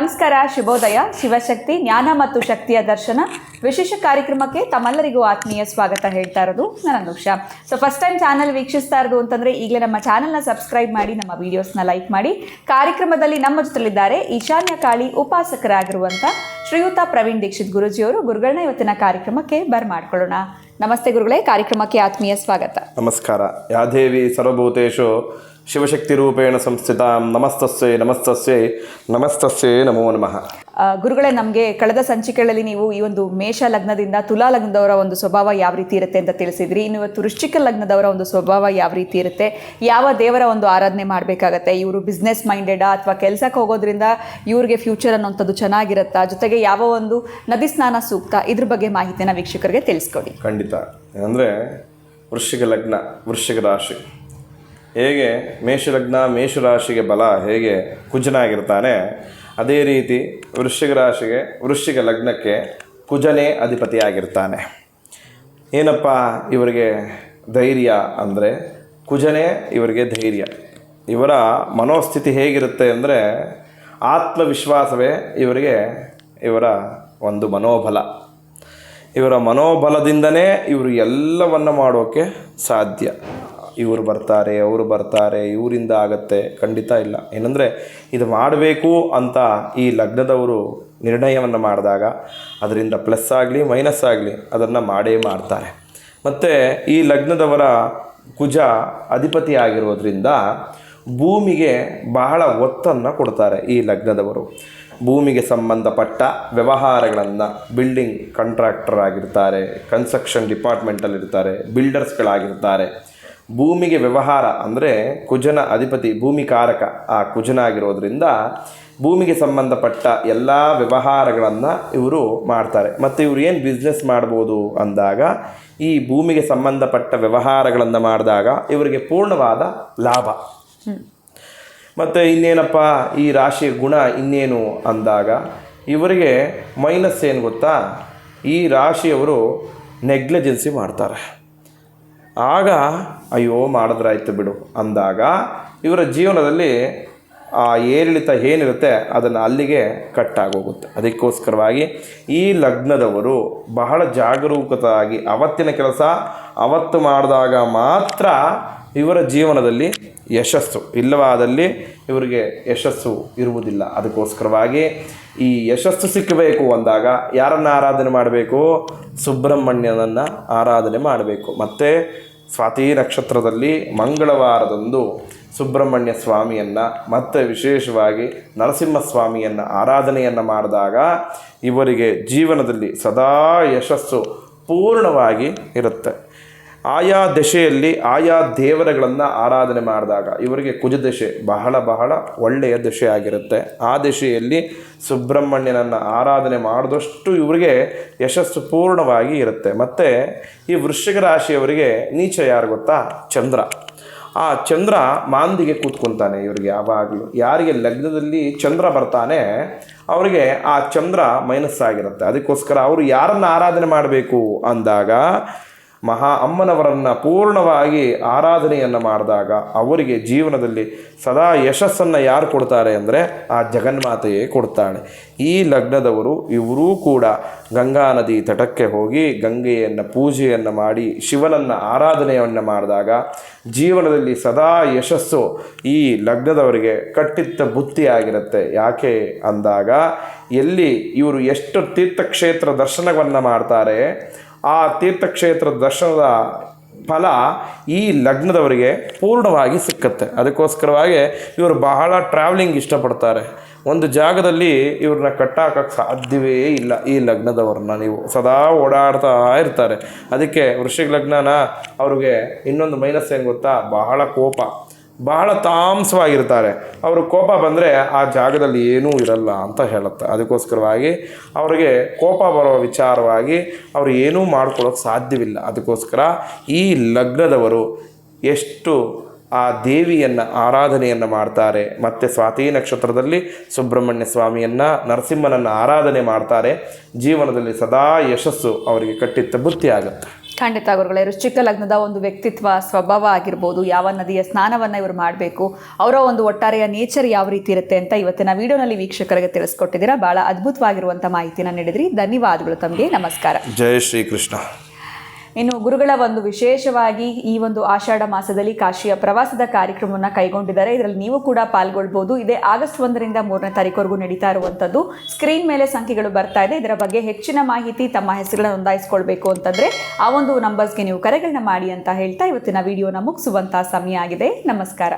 ನಮಸ್ಕಾರ, ಶುಭೋದಯ. ಶಿವಶಕ್ತಿ ಜ್ಞಾನ ಮತ್ತು ಶಕ್ತಿಯ ದರ್ಶನ ವಿಶೇಷ ಕಾರ್ಯಕ್ರಮಕ್ಕೆ ತಮ್ಮೆಲ್ಲರಿಗೂ ಆತ್ಮೀಯ ಸ್ವಾಗತ ಹೇಳ್ತಾ ಇರೋದು ನಾನು ಅನುಷಾ. ಫಸ್ಟ್ ಟೈಮ್ ಚಾನಲ್ ವೀಕ್ಷಿಸ್ತಾ ಇರೋದು ಅಂತಂದರೆ ಈಗಲೇ ನಮ್ಮ ಚಾನಲ್ನ ಸಬ್ಸ್ಕ್ರೈಬ್ ಮಾಡಿ, ನಮ್ಮ ವೀಡಿಯೋಸ್ನ ಲೈಕ್ ಮಾಡಿ. ಕಾರ್ಯಕ್ರಮದಲ್ಲಿ ನಮ್ಮ ಜೊತೆಲಿದ್ದಾರೆ ಈಶಾನ್ಯ ಕಾಳಿ ಉಪಾಸಕರಾಗಿರುವಂಥ ಶ್ರೀಯುತ ಪ್ರವೀಣ್ ದೀಕ್ಷಿತ್ ಗುರುಜಿಯವರು. ಗುರುಗಳನ್ನ ಇವತ್ತಿನ ಕಾರ್ಯಕ್ರಮಕ್ಕೆ ಬರ್ಮಾಡ್ಕೊಳ್ಳೋಣ. ನಮಸ್ತೆ ಗುರುಗಳೇ, ಕಾರ್ಯಕ್ರಮಕ್ಕೆ ಆತ್ಮೀಯ ಸ್ವಾಗತ. ನಮಸ್ಕಾರ. ಯಾದೇವಿ ಸರ್ವಭೂತೇಷು ಶಿವಶಕ್ತಿ ರೂಪೇಣ ಸಂಸ್ಥಿತ. ನಮಸ್ತಸ್ಯೈ ನಮಸ್ತಸ್ಯೈ ನಮಸ್ತಸ್ಯೈ ನಮೋ ನಮಃ. ಗುರುಗಳೇ, ನಮಗೆ ಕಳೆದ ಸಂಚಿಕೆಗಳಲ್ಲಿ ನೀವು ಈ ಒಂದು ಮೇಷ ಲಗ್ನದಿಂದ ತುಲಾ ಲಗ್ನದವರ ಒಂದು ಸ್ವಭಾವ ಯಾವ ರೀತಿ ಇರುತ್ತೆ ಅಂತ ತಿಳಿಸಿದ್ರಿ. ಇನ್ನು ಇವತ್ತು ವೃಶ್ಚಿಕ ಲಗ್ನದವರ ಒಂದು ಸ್ವಭಾವ ಯಾವ ರೀತಿ ಇರುತ್ತೆ, ಯಾವ ದೇವರ ಒಂದು ಆರಾಧನೆ ಮಾಡಬೇಕಾಗತ್ತೆ, ಇವರು ಬಿಸ್ನೆಸ್ ಮೈಂಡೆಡಾ ಅಥವಾ ಕೆಲಸಕ್ಕೆ ಹೋಗೋದ್ರಿಂದ ಇವ್ರಿಗೆ ಫ್ಯೂಚರ್ ಅನ್ನೋಂಥದ್ದು ಚೆನ್ನಾಗಿರುತ್ತಾ, ಜೊತೆಗೆ ಯಾವ ಒಂದು ನದಿ ಸ್ನಾನ ಸೂಕ್ತ, ಇದ್ರ ಬಗ್ಗೆ ಮಾಹಿತಿನ ವೀಕ್ಷಕರಿಗೆ ತಿಳಿಸ್ಕೊಡಿ. ಖಂಡಿತ. ಅಂದರೆ ವೃಶ್ಚಿಕ ಲಗ್ನ, ವೃಶ್ಚಿಕ ರಾಶಿ ಹೇಗೆ ಮೇಷಲಗ್ನ ಮೇಷರಾಶಿಗೆ ಬಲ ಹೇಗೆ ಕುಜನಾಗಿರ್ತಾನೆ, ಅದೇ ರೀತಿ ವೃಶ್ಚಿಕ ರಾಶಿಗೆ ವೃಶ್ಚಿಕ ಲಗ್ನಕ್ಕೆ ಕುಜನೇ ಅಧಿಪತಿಯಾಗಿರ್ತಾನೆ. ಏನಪ್ಪ ಇವರಿಗೆ ಧೈರ್ಯ ಅಂದರೆ ಕುಜನೇ ಇವರಿಗೆ ಧೈರ್ಯ. ಇವರ ಮನೋಸ್ಥಿತಿ ಹೇಗಿರುತ್ತೆ ಅಂದರೆ ಆತ್ಮವಿಶ್ವಾಸವೇ ಇವರ ಒಂದು ಮನೋಬಲ. ಇವರ ಮನೋಬಲದಿಂದನೇ ಇವರು ಎಲ್ಲವನ್ನು ಮಾಡೋಕ್ಕೆ ಸಾಧ್ಯ. ಇವರು ಬರ್ತಾರೆ, ಅವರು ಬರ್ತಾರೆ, ಇವರಿಂದ ಆಗತ್ತೆ, ಖಂಡಿತ ಇಲ್ಲ. ಏನಂದರೆ ಇದು ಮಾಡಬೇಕು ಅಂತ ಈ ಲಗ್ನದವರು ನಿರ್ಣಯವನ್ನು ಮಾಡಿದಾಗ ಅದರಿಂದ ಪ್ಲಸ್ ಆಗಲಿ ಮೈನಸ್ ಆಗಲಿ ಅದನ್ನು ಮಾಡೇ ಮಾಡ್ತಾರೆ. ಮತ್ತು ಈ ಲಗ್ನದವರ ಕುಜ ಅಧಿಪತಿ ಆಗಿರೋದ್ರಿಂದ ಭೂಮಿಗೆ ಬಹಳ ಒತ್ತನ್ನು ಕೊಡ್ತಾರೆ. ಈ ಲಗ್ನದವರು ಭೂಮಿಗೆ ಸಂಬಂಧಪಟ್ಟ ವ್ಯವಹಾರಗಳನ್ನು, ಬಿಲ್ಡಿಂಗ್ ಕಾಂಟ್ರಾಕ್ಟರ್ ಆಗಿರ್ತಾರೆ, ಕನ್ಸ್ಟ್ರಕ್ಷನ್ ಡಿಪಾರ್ಟ್ಮೆಂಟಲ್ಲಿರ್ತಾರೆ, ಬಿಲ್ಡರ್ಸ್ಗಳಾಗಿರ್ತಾರೆ. ಭೂಮಿಗೆ ವ್ಯವಹಾರ ಅಂದರೆ ಕುಜನ ಅಧಿಪತಿ ಭೂಮಿಕಾರಕ ಆ ಕುಜನಾಗಿರೋದ್ರಿಂದ ಭೂಮಿಗೆ ಸಂಬಂಧಪಟ್ಟ ಎಲ್ಲ ವ್ಯವಹಾರಗಳನ್ನು ಇವರು ಮಾಡ್ತಾರೆ. ಮತ್ತು ಇವರು ಏನು ಬಿಸ್ನೆಸ್ ಮಾಡ್ಬೋದು ಅಂದಾಗ ಈ ಭೂಮಿಗೆ ಸಂಬಂಧಪಟ್ಟ ವ್ಯವಹಾರಗಳನ್ನು ಮಾಡಿದಾಗ ಇವರಿಗೆ ಪೂರ್ಣವಾದ ಲಾಭ. ಮತ್ತು ಇನ್ನೇನಪ್ಪ ಈ ರಾಶಿಯ ಗುಣ ಇನ್ನೇನು ಅಂದಾಗ ಇವರಿಗೆ ಮೈನಸ್ ಏನು ಗೊತ್ತಾ, ಈ ರಾಶಿಯವರು ನೆಗ್ಲಿಜೆನ್ಸಿ ಮಾಡ್ತಾರೆ. ಆಗ ಅಯ್ಯೋ ಮಾಡಿದ್ರಾಯ್ತು ಬಿಡು ಅಂದಾಗ ಇವರ ಜೀವನದಲ್ಲಿ ಆ ಏರಿಳಿತ ಏನಿರುತ್ತೆ ಅದನ್ನು ಅಲ್ಲಿಗೆ ಕಟ್ಟಾಗೋಗುತ್ತೆ. ಅದಕ್ಕೋಸ್ಕರವಾಗಿ ಈ ಲಗ್ನದವರು ಬಹಳ ಜಾಗರೂಕತಾಗಿ ಅವತ್ತಿನ ಕೆಲಸ ಅವತ್ತು ಮಾಡಿದಾಗ ಮಾತ್ರ ಇವರ ಜೀವನದಲ್ಲಿ ಯಶಸ್ಸು, ಇಲ್ಲವಾದಲ್ಲಿ ಇವರಿಗೆ ಯಶಸ್ಸು ಇರುವುದಿಲ್ಲ. ಅದಕ್ಕೋಸ್ಕರವಾಗಿ ಈ ಯಶಸ್ಸು ಸಿಕ್ಕಬೇಕು ಅಂದಾಗ ಯಾರನ್ನು ಆರಾಧನೆ ಮಾಡಬೇಕು? ಸುಬ್ರಹ್ಮಣ್ಯನನ್ನು ಆರಾಧನೆ ಮಾಡಬೇಕು. ಮತ್ತು ಸ್ವಾತಿ ನಕ್ಷತ್ರದಲ್ಲಿ ಮಂಗಳವಾರದಂದು ಸುಬ್ರಹ್ಮಣ್ಯ ಸ್ವಾಮಿಯನ್ನು ಮತ್ತು ವಿಶೇಷವಾಗಿ ನರಸಿಂಹಸ್ವಾಮಿಯನ್ನು ಆರಾಧನೆಯನ್ನು ಮಾಡಿದಾಗ ಇವರಿಗೆ ಜೀವನದಲ್ಲಿ ಸದಾ ಯಶಸ್ಸು ಪೂರ್ಣವಾಗಿ ಇರುತ್ತೆ. ಆಯಾ ದಶೆಯಲ್ಲಿ ಆಯಾ ದೇವರುಗಳನ್ನು ಆರಾಧನೆ ಮಾಡಿದಾಗ ಇವರಿಗೆ ಕುಜದಶೆ ಬಹಳ ಒಳ್ಳೆಯ ದಶೆ ಆಗಿರುತ್ತೆ. ಆ ದಶೆಯಲ್ಲಿ ಸುಬ್ರಹ್ಮಣ್ಯನನ್ನು ಆರಾಧನೆ ಮಾಡಿದಷ್ಟು ಇವರಿಗೆ ಯಶಸ್ಸು ಪೂರ್ಣವಾಗಿ ಇರುತ್ತೆ. ಮತ್ತು ಈ ವೃಶ್ಚಿಕ ರಾಶಿಯವರಿಗೆ ನೀಚ ಯಾರು ಗೊತ್ತಾ? ಚಂದ್ರ. ಆ ಚಂದ್ರ ಮಾಂದಿಗೆ ಕೂತ್ಕೊತಾನೆ ಇವರಿಗೆ ಯಾವಾಗಲೂ. ಯಾರಿಗೆ ಲಗ್ನದಲ್ಲಿ ಚಂದ್ರ ಬರ್ತಾನೆ ಅವರಿಗೆ ಆ ಚಂದ್ರ ಮೈನಸ್ ಆಗಿರುತ್ತೆ. ಅದಕ್ಕೋಸ್ಕರ ಅವರು ಯಾರನ್ನು ಆರಾಧನೆ ಮಾಡಬೇಕು ಅಂದಾಗ ಮಹಾ ಅಮ್ಮನವರನ್ನು ಪೂರ್ಣವಾಗಿ ಆರಾಧನೆಯನ್ನು ಮಾಡಿದಾಗ ಅವರಿಗೆ ಜೀವನದಲ್ಲಿ ಸದಾ ಯಶಸ್ಸನ್ನು ಯಾರು ಕೊಡ್ತಾರೆ ಅಂದರೆ ಆ ಜಗನ್ಮಾತೆಯೇ ಕೊಡ್ತಾಳೆ. ಈ ಲಗ್ನದವರು ಇವರೂ ಕೂಡ ಗಂಗಾ ನದಿ ತಟಕ್ಕೆ ಹೋಗಿ ಗಂಗೆಯನ್ನು ಪೂಜೆಯನ್ನು ಮಾಡಿ ಶಿವನನ್ನು ಆರಾಧನೆಯನ್ನು ಮಾಡಿದಾಗ ಜೀವನದಲ್ಲಿ ಸದಾ ಯಶಸ್ಸು ಈ ಲಗ್ನದವರಿಗೆ ಕಟ್ಟಿಟ್ಟ ಬುತ್ತಿಯಾಗಿರುತ್ತೆ. ಯಾಕೆ ಅಂದಾಗ ಎಲ್ಲಿ ಇವರು ಎಷ್ಟು ತೀರ್ಥಕ್ಷೇತ್ರ ದರ್ಶನವನ್ನು ಮಾಡ್ತಾರೆ ಆ ತೀರ್ಥಕ್ಷೇತ್ರ ದರ್ಶನದ ಫಲ ಈ ಲಗ್ನದವರಿಗೆ ಪೂರ್ಣವಾಗಿ ಸಿಕ್ಕತ್ತೆ. ಅದಕ್ಕೋಸ್ಕರವಾಗಿ ಇವರು ಬಹಳ ಟ್ರಾವೆಲಿಂಗ್ ಇಷ್ಟಪಡ್ತಾರೆ. ಒಂದು ಜಾಗದಲ್ಲಿ ಇವ್ರನ್ನ ಕಟ್ಟಾಕಕ್ಕೆ ಸಾಧ್ಯವೇ ಇಲ್ಲ. ಈ ಲಗ್ನದವ್ರನ್ನ ನೀವು ಸದಾ ಓಡಾಡ್ತಾ ಇರ್ತಾರೆ. ಅದಕ್ಕೆ ವೃಶ್ಚಿಕ ಲಗ್ನನ ಅವ್ರಿಗೆ ಇನ್ನೊಂದು ಮೈನಸ್ ಏನು ಗೊತ್ತಾ? ಬಹಳ ಕೋಪ, ಬಹಳ ತಾಮಸವಾಗಿರ್ತಾರೆ. ಅವರು ಕೋಪ ಬಂದರೆ ಆ ಜಾಗದಲ್ಲಿ ಏನೂ ಇರಲ್ಲ ಅಂತ ಹೇಳುತ್ತೆ. ಅದಕ್ಕೋಸ್ಕರವಾಗಿ ಅವರಿಗೆ ಕೋಪ ಬರೋ ವಿಚಾರವಾಗಿ ಅವರು ಏನೂ ಮಾಡ್ಕೊಳ್ಳೋಕೆ ಸಾಧ್ಯವಿಲ್ಲ. ಅದಕ್ಕೋಸ್ಕರ ಈ ಲಗ್ನದವರು ಎಷ್ಟು ಆ ದೇವಿಯನ್ನು ಆರಾಧನೆಯನ್ನು ಮಾಡ್ತಾರೆ, ಮತ್ತು ಸ್ವಾತಿ ನಕ್ಷತ್ರದಲ್ಲಿ ಸುಬ್ರಹ್ಮಣ್ಯ ಸ್ವಾಮಿಯನ್ನು ನರಸಿಂಹನನ್ನು ಆರಾಧನೆ ಮಾಡ್ತಾರೆ, ಜೀವನದಲ್ಲಿ ಸದಾ ಯಶಸ್ಸು ಅವರಿಗೆ ಕಟ್ಟಿಟ್ಟ ಬುತ್ತಿ ಆಗುತ್ತೆ. ಖಂಡಿತ ಗುರುಗಳೇ, ವೃಶ್ಚಿಕ ಲಗ್ನದ ಒಂದು ವ್ಯಕ್ತಿತ್ವ, ಸ್ವಭಾವ ಆಗಿರ್ಬೋದು, ಯಾವ ನದಿಯ ಸ್ನಾನವನ್ನು ಇವರು ಮಾಡಬೇಕು, ಅವರ ಒಂದು ಒಟ್ಟಾರೆಯ ನೇಚರ್ ಯಾವ ರೀತಿ ಇರುತ್ತೆ ಅಂತ ಇವತ್ತಿನ ವಿಡಿಯೋನಲ್ಲಿ ವೀಕ್ಷಕರಿಗೆ ತಿಳಿಸ್ಕೊಟ್ಟಿದ್ದೀರಾ. ಭಾಳ ಅದ್ಭುತವಾಗಿರುವಂಥ ಮಾಹಿತಿನ ನೀಡಿದ್ರಿ. ಧನ್ಯವಾದಗಳು ತಮಗೆ. ನಮಸ್ಕಾರ. ಜೈ ಶ್ರೀಕೃಷ್ಣ. ಇನ್ನು ಗುರುಗಳ ಒಂದು ವಿಶೇಷವಾಗಿ ಈ ಒಂದು ಆಷಾಢ ಮಾಸದಲ್ಲಿ ಕಾಶಿಯ ಪ್ರವಾಸದ ಕಾರ್ಯಕ್ರಮವನ್ನು ಕೈಗೊಂಡಿದ್ದಾರೆ. ಇದರಲ್ಲಿ ನೀವು ಕೂಡ ಪಾಲ್ಗೊಳ್ಬೋದು. ಇದೇ ಆಗಸ್ಟ್ 1ರಿಂದ 3ನೇ ತಾರೀಕುವರೆಗೂ ನಡೀತಾ ಇರುವಂಥದ್ದು. ಸ್ಕ್ರೀನ್ ಮೇಲೆ ಸಂಖ್ಯೆಗಳು ಬರ್ತಾ ಇದೆ. ಇದರ ಬಗ್ಗೆ ಹೆಚ್ಚಿನ ಮಾಹಿತಿ, ತಮ್ಮ ಹೆಸರುಗಳನ್ನು ನೋಂದಾಯಿಸ್ಕೊಳ್ಬೇಕು ಅಂತಂದರೆ ಆ ಒಂದು ನಂಬರ್ಸ್ಗೆ ನೀವು ಕರೆಗಳನ್ನ ಮಾಡಿ ಅಂತ ಹೇಳ್ತಾ ಇವತ್ತಿನ ವಿಡಿಯೋನ ಮುಗಿಸುವಂಥ ಸಮಯ ಆಗಿದೆ. ನಮಸ್ಕಾರ.